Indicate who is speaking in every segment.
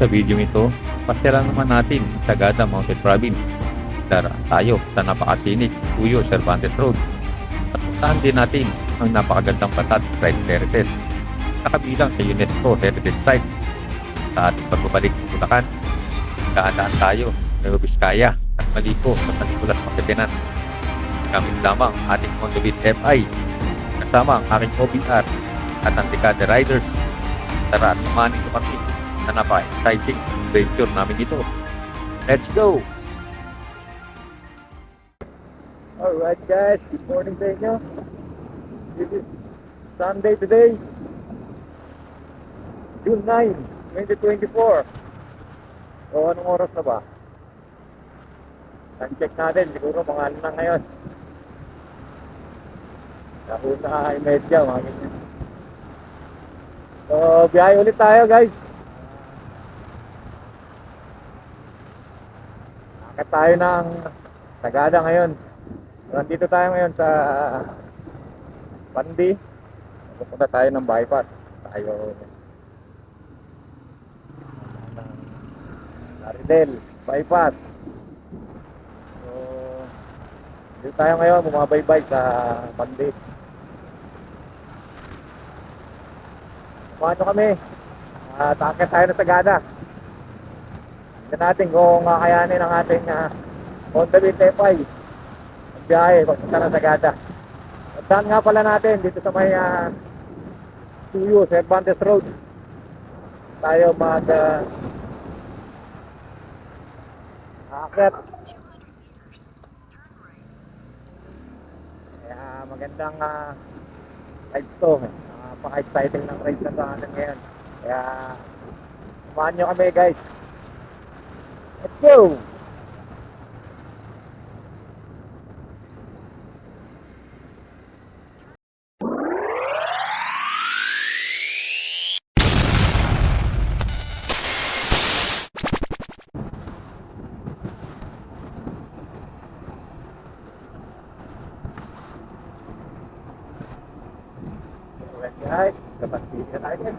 Speaker 1: Sa video ito, pasyalan naman natin sa Sagada Mountain Province. Daraan tayo sa napakasinig Puyo Cervantes Road. At puntahan din natin ang napakagandang batat Rice Terraces na kabilang sa UNESCO Heritage Site. Sa ating pagbabalik sa Bulacan, daan tayo sa Nueva Vizcaya at maliko sa Panikulas Pangasinan. Gamit lamang ating Mondovit FI kasama ang aking OBR at ang Dekada Riders. Tara at samanin ko kami na napaka-exciting adventure namin ito. Let's go! Alright guys, good morning sa inyo. This is Sunday today, June 9, 2024. So anong oras na ba? Check natin, siguro mga ano na ngayon. Kahuna ay medya, mga ganyan. So biyahe ulit tayo guys. Nakakit tayo ng Sagada ngayon. Nandito tayo ngayon sa Pandi. Pupunta tayo ng bypass. Tayo ng Laridel bypass. So dito tayo ngayon, bumabaybay sa Pandi. Samahan nyo kami. Takit tayo ng Sagada. Tignan natin kung kakayanin ang ating Mondovit FI ang biyahe pagpunta ng Sagada. At saan nga pala natin dito sa may Puyo Cervantes Road tayo aakyat. Kaya magandang rides to. Napaka-exciting ng rides na sa atin ngayon. Kaya samahan nyo kami guys. Let's go! Alright guys, dapat sige tayo guys.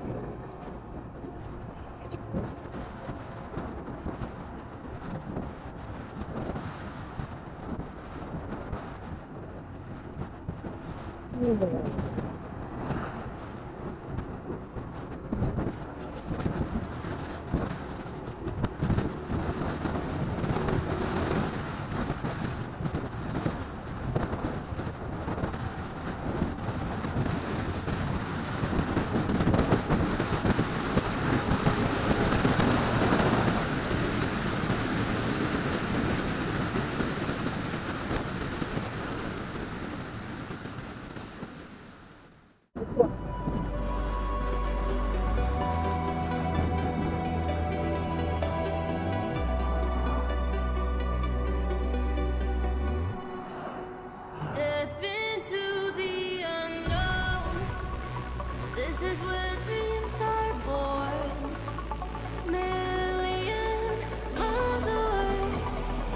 Speaker 2: Step into the unknown. This is where dreams are born. Million miles away,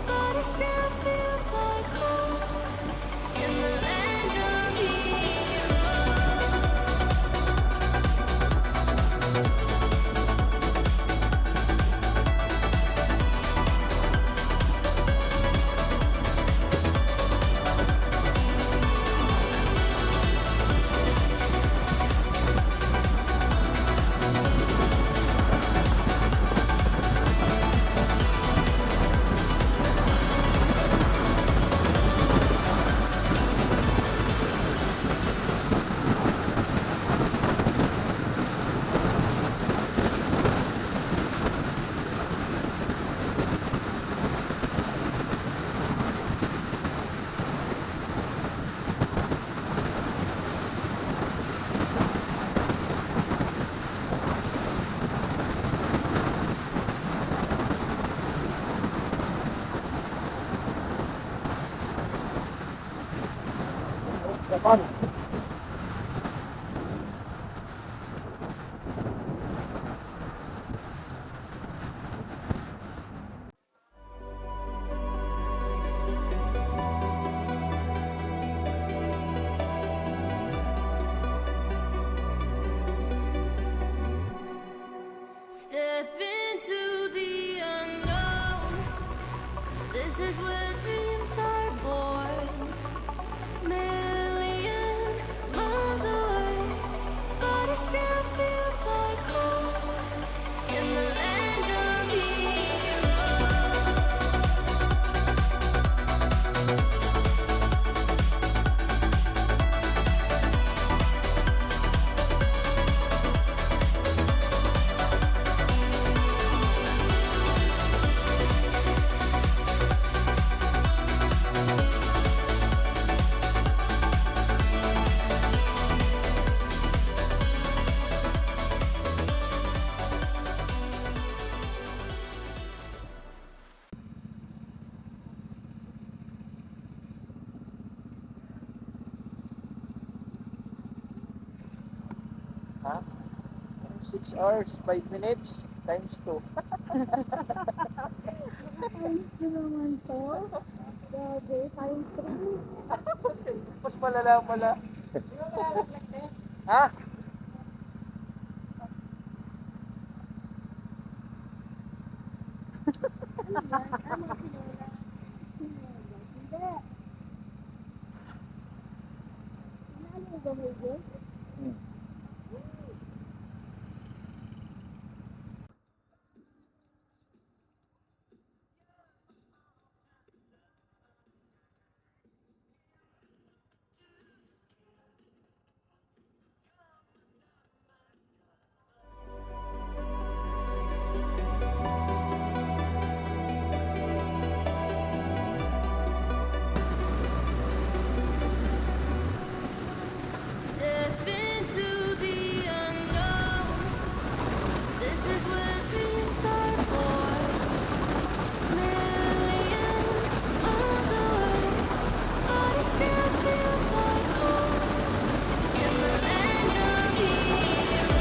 Speaker 2: but it still feels like home. In the land of heroes.
Speaker 1: Japan.
Speaker 2: Step into the unknown. 'Cause this is where dreams are born. Million miles away, but it still feels like home. In the land of heroes.
Speaker 3: Ha? 6 hours, 5 minutes, times 2.
Speaker 4: Ayos ko naman to. Grabe, times 3.
Speaker 3: Mas malala pala. Ha?
Speaker 4: Ano yan? Ano sinula? Sinula? Hindi. Ano mo ba may gate?
Speaker 3: Hmm.
Speaker 2: Step into the unknown. 'Cause this is where dreams are born. Million miles away, but it still feels like home. In the land of heroes.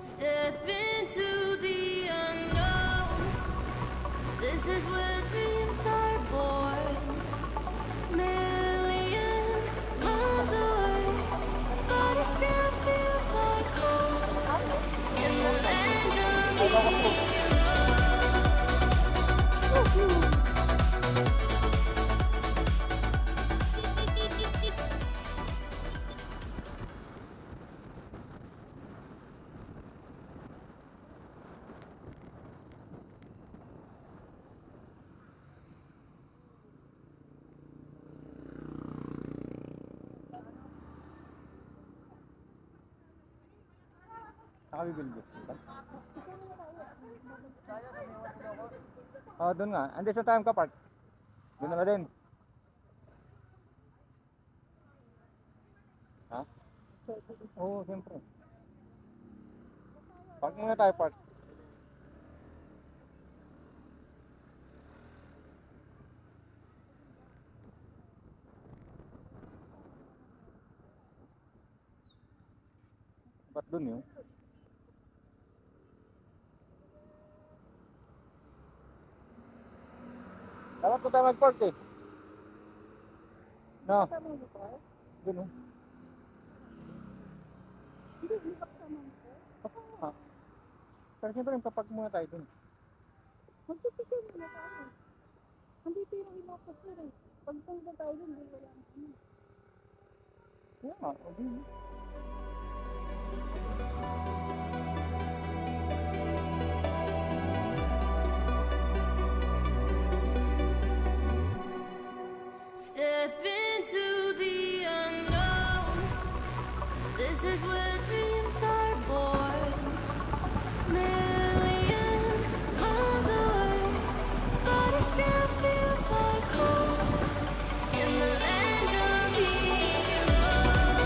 Speaker 2: Step into the unknown. 'Cause this is where dreams are born. Million miles away, but it still feels like home. In the land of heroes.
Speaker 3: Nakabibilbis. Oh, doon nga. Andi sa time ka park. Doon na ka din. Ha? Oo, siyempre. Park muna tayo, park. Ba't doon yun? Dapat ko tayo mag-park eh. No. Doon oh. Ah. Pero siyempre, papark muna tayo doon.
Speaker 4: Magpipicture muna tayo. Andito yung Ilocos sir eh. Pag punta tayo dun, di wala na ano.
Speaker 3: Oo nga, okay.
Speaker 2: Step into the unknown. 'Cause this is where dreams are born. Million miles away, but it still feels like home. In the land of heroes.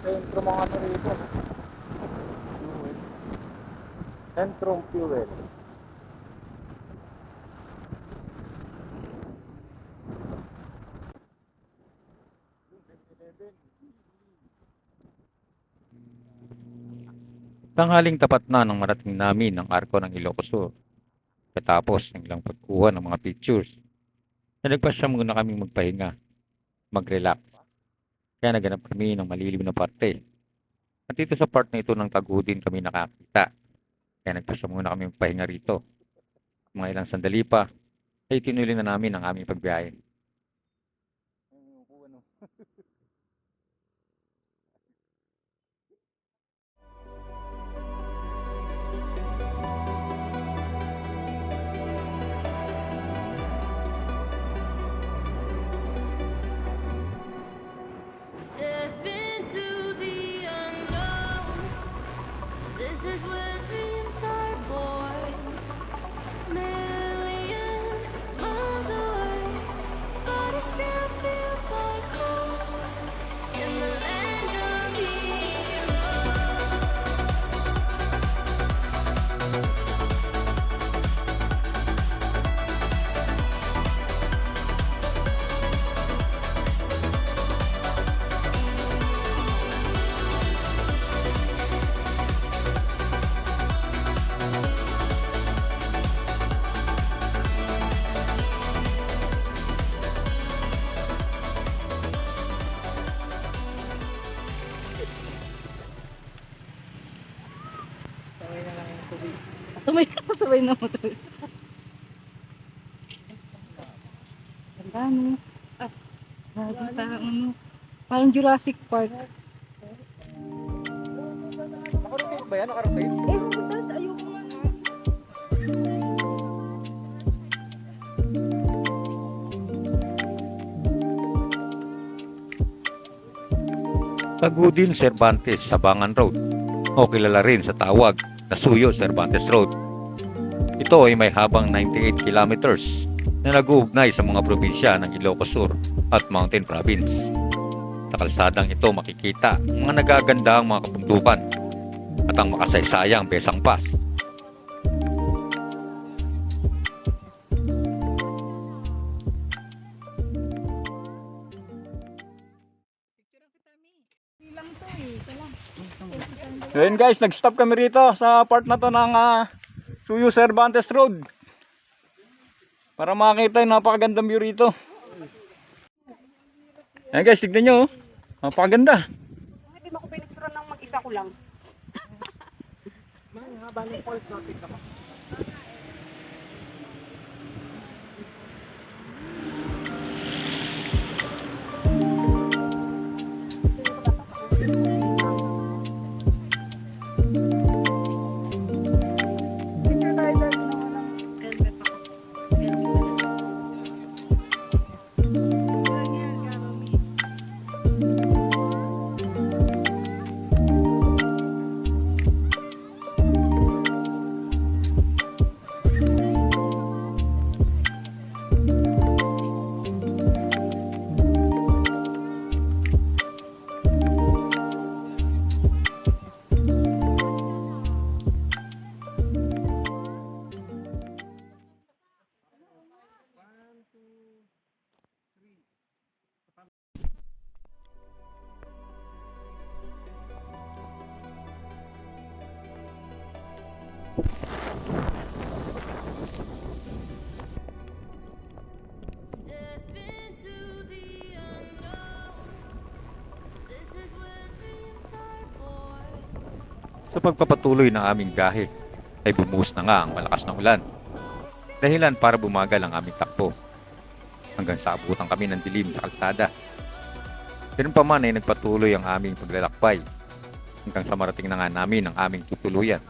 Speaker 3: Sentro mga ano rito. Fuel. Centrum Fuel.
Speaker 1: Tanghaling tapat na nang marating namin ang arko ng Ilocos Sur. Katapos ng ilang pagkuha ng mga pictures, na nagpasya muna kaming magpahinga, mag-relax. Kaya naganap kami ng malilim na parte. At dito sa part na ito ng Tagudin kami nakakita. Kaya nagpasya muna kami magpahinga rito. Mga ilang sandali pa, ay tinuloy na namin ang aming pagbiyahe.
Speaker 2: Step into the unknown. 'Cause this is where dreams are born. Million miles away, but it still feels like home. In the land of heroes.
Speaker 4: Sabay na motor. Ganda no. Bagong taong ano. Parang Jurassic Park.
Speaker 3: Nakarotate ba yan? Nakarotate?
Speaker 4: Eh, maganda. Ayoko nga na.
Speaker 1: Tagudin Cervantes, Sabangan Road, o kilala rin sa tawag na Suyo Cervantes Road, Ito ay may habang 98 kilometers na nag-uugnay sa mga probinsya ng Ilocos Sur at Mountain Province. Sa kalsadang ito makikita ang mga nagagandang mga kabundukan at ang makasaysayang Besang Pass.
Speaker 4: Bilang to eh. Ito lang.
Speaker 5: Ngayon guys, nag-stop kami rito sa part na to ng Suyo Cervantes Road. Para makita yung napakagandang view rito. Ayan guys, tignan nyo. Napakaganda.
Speaker 6: Hindi mo ako pinicturan ng mag-isa ko lang.
Speaker 4: Picture tayo dyan ng walang helmet ako.
Speaker 2: Step into the unknown. This is where dreams are born.
Speaker 1: Sa pagpapatuloy ng aming gahe ay bumuhos na nga ang malakas na ulan. Dahilan para bumagal ang aming takbo hanggang sa abutan kami ng dilim sa kalsada. Ganun pa man ay nagpatuloy ang aming paglalakbay hanggang sa marating na nga namin ang aming tutuluyan.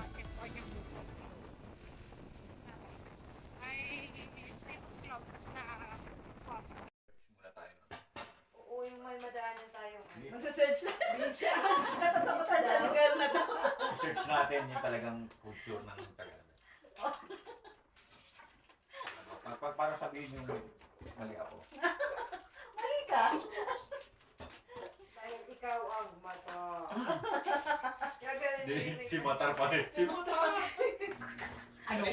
Speaker 6: Oo, yung may madaanan tayo. Magsa-search na. Katatakutan sa lugar na to.
Speaker 1: Search natin yung talagang culture ng Tagalog. Para sabihin yung mali ako.
Speaker 6: Mali ka. Dahil ikaw ang mata.
Speaker 1: Si Matar pa rin. Si
Speaker 6: Ano?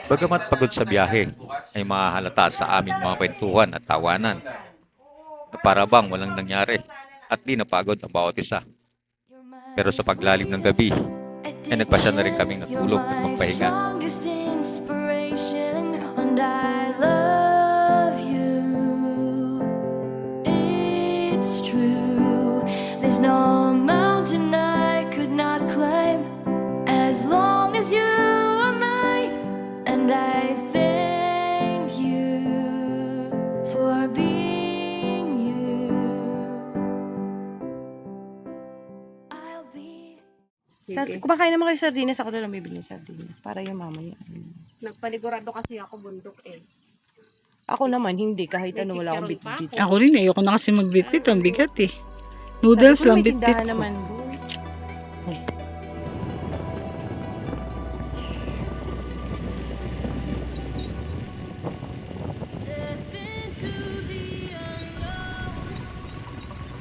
Speaker 1: Bagamat pagod sa biyahe, ay mahahalata sa aming mga kwentuhan at tawanan na para bang walang nangyari at di napagod ang bawat isa. Pero sa paglalim ng gabi, ay nagpasya na rin kaming natulog at magpahinga.
Speaker 2: Strongest inspiration, and I love you. It's true. There's no mountain I could not climb as long as you are mine. And I thank you for being you. I'll be.
Speaker 6: Kumakain naman kayo sardinas, ako na lang bibili ng sardinas. Para yung mamaya.
Speaker 7: Nagpanigurado kasi ako bundok eh.
Speaker 6: Ako naman, hindi. Kahit ano, wala akong
Speaker 7: May picture
Speaker 6: bitbit.
Speaker 7: pa
Speaker 5: Ako rin, ayoko na kasi magbitbit. Ang bigat eh. Noodles
Speaker 6: Sabi ko,
Speaker 5: lang
Speaker 6: may
Speaker 5: bitbit
Speaker 6: tindahan
Speaker 5: ko.
Speaker 6: naman doon.
Speaker 2: Step into the unknown.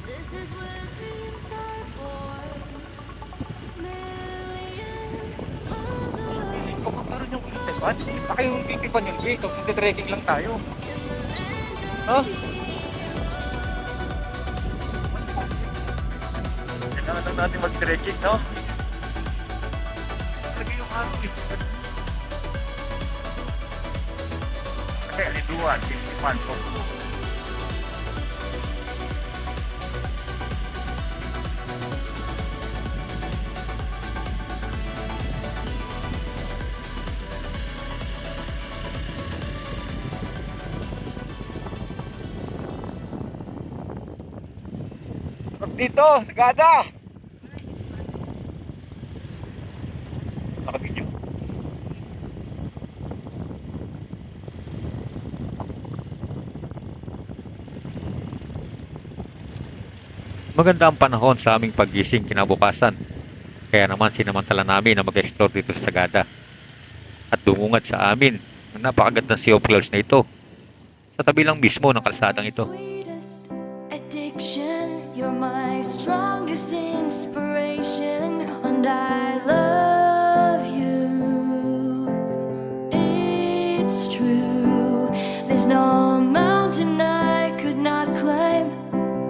Speaker 2: This is where dreams are born. Million miles away
Speaker 5: Kumakaroon yung ulitipan. Baka yung titipan yung gate. Magte-trekking lang tayo.
Speaker 2: in the land
Speaker 5: Ha?
Speaker 2: of
Speaker 5: Kailangan lang natin mag-trekking, no? Lagi yung araw eh. Kasi aliduan, titipan ko. Dito, Sagada! Naka-video.
Speaker 1: Maganda ang panahon sa aming paggising kinabukasan. Kaya naman sinamantala namin na mag-explore dito sa Sagada. at dumungad sa amin ang napakagandang sea of clouds na ito sa tabi lang mismo ng kalsadang ito.
Speaker 2: Sweetest addiction, you're my strongest inspiration, and I love you. It's true, there's no mountain I could not climb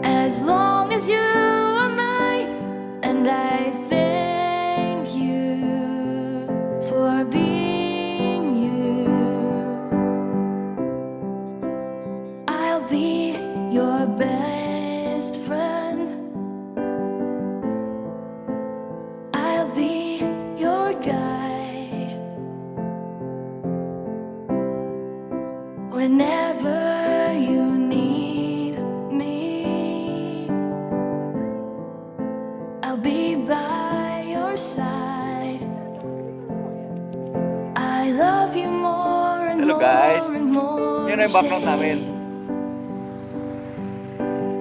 Speaker 2: as long as you are mine, and I thank you for being you. I'll be your best friend. I'll be your guide whenever you need me. I'll be by your side. I love you more and
Speaker 5: Hello,
Speaker 2: more
Speaker 5: guys.
Speaker 2: and more.
Speaker 5: Yun ang background
Speaker 2: each day.
Speaker 5: namin.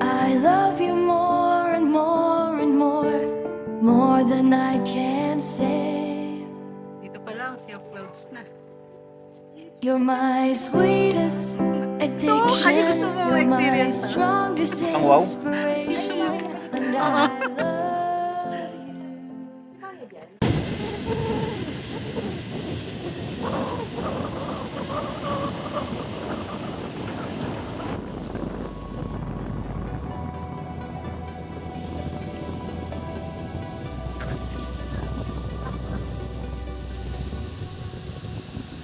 Speaker 2: I love you more and more and more than I can say.
Speaker 7: Dito pa lang, Sea of Clouds na.
Speaker 2: You're my sweetest addiction.
Speaker 7: gusto mo
Speaker 2: You're my
Speaker 7: experience, no?
Speaker 2: strongest
Speaker 5: Ang wow.
Speaker 2: inspiration, and I love you.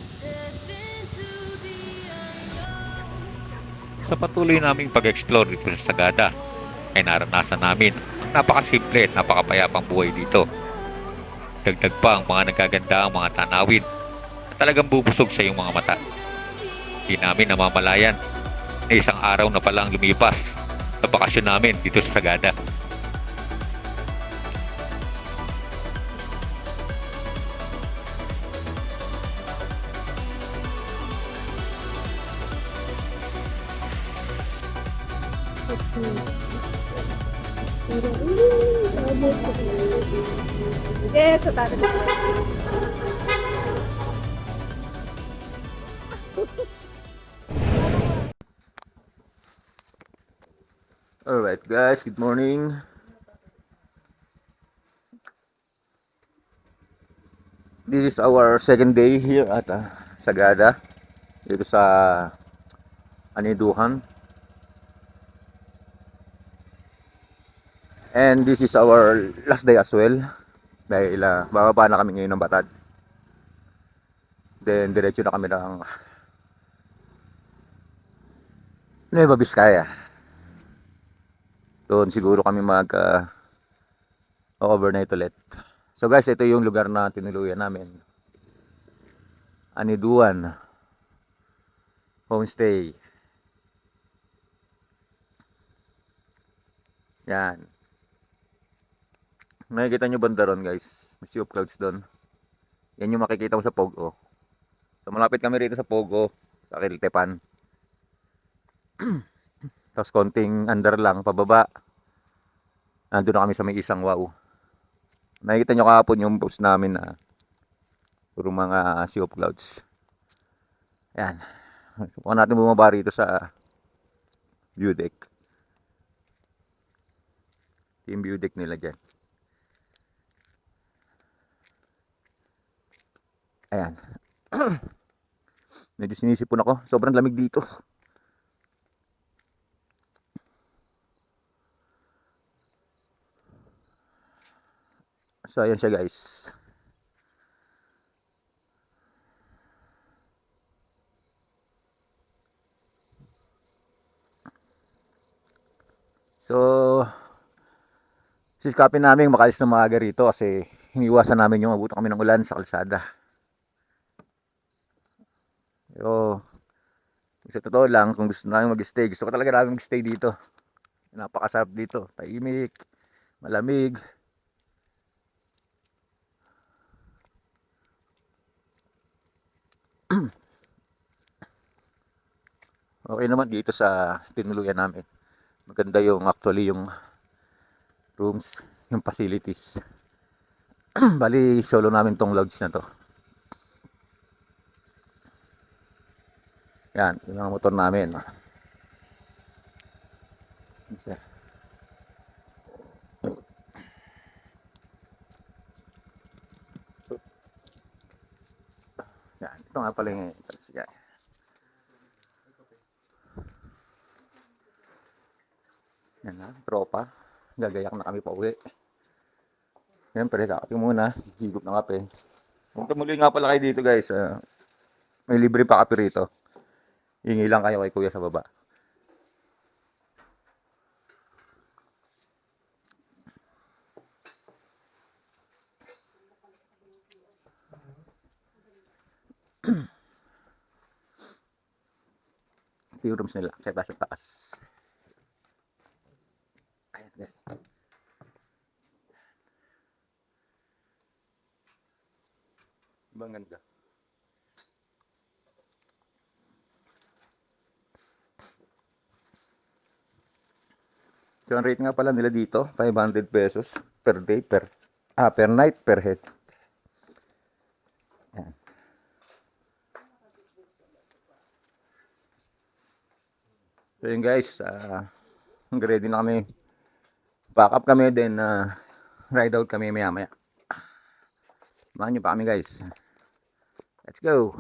Speaker 2: Step into the unknown.
Speaker 1: Sa patuloy naming pag-explore dito sa Sagada, ay naranasan namin ang napakasimple at napakapayapang buhay dito. Dagdag pa ang mga nagaganda ang mga tanawin na talagang bubusog sa iyong mga mata. Di namin namamalayan na isang araw na palang lumipas sa bakasyon namin dito sa Sagada.
Speaker 4: Yes, sa tabi.
Speaker 5: Alright guys, good morning. This is our second day here at Sagada, dito sa Aniduhan. And this is our last day as well. Dahil bababa na kami ngayon ng Batad. Then diretso na kami ng Nueva Vizcaya. Doon siguro kami overnight ulit. So guys, ito yung lugar na tinuluyan namin. Aniduan Homestay. Yan. Nakikita nyo banda ron guys. May sea of clouds doon. Yan yung makikita mo sa Pogo. So malapit kami rito sa Pogo. Sa Kiltepan. Tapos konting under lang, pababa. Nandun na kami sa may isang wow. Nakikita nyo kahapon yung post namin na puro mga sea of clouds. Yan. Subukan natin bumaba rito sa view deck. Yung view deck nila dyan. Ayan. Medyo sinisipon ako. Sobrang lamig dito. So, ayan siya guys. So, siskapin namin makalis na maaga rito kasi hiniwasan namin yung abutan kami ng ulan sa kalsada. Pero, sa totoo lang, kung gusto namin mag-stay, gusto ko talaga namin mag-stay dito. Napakasarap dito. Tahimik, malamig. Okay naman dito sa tinuluyan namin. Maganda yung actually yung rooms, yung facilities. Bali solo namin tong lodge na to. Yan, yung mga motor namin. Isa. Yan, ito nga pala yung talsigan. Yan na, tropa. Gagayak na kami pa uwi. Siyempre, kakape muna. Higop ng kape. Kung tumuloy nga pala kayo dito guys, may libre pa kape rito. Hingi lang kayo kay kuya sa baba. Ito yung rooms nila. Kaya sa taas. Ayan guys. Ibang ganda. So, ang rate nga pala nila dito, 500 pesos per day, per night, per head. Yan. So yun guys, ready na kami. Pack up kami din, ride out kami maya maya. Samahan nyo pa kami guys. Let's go!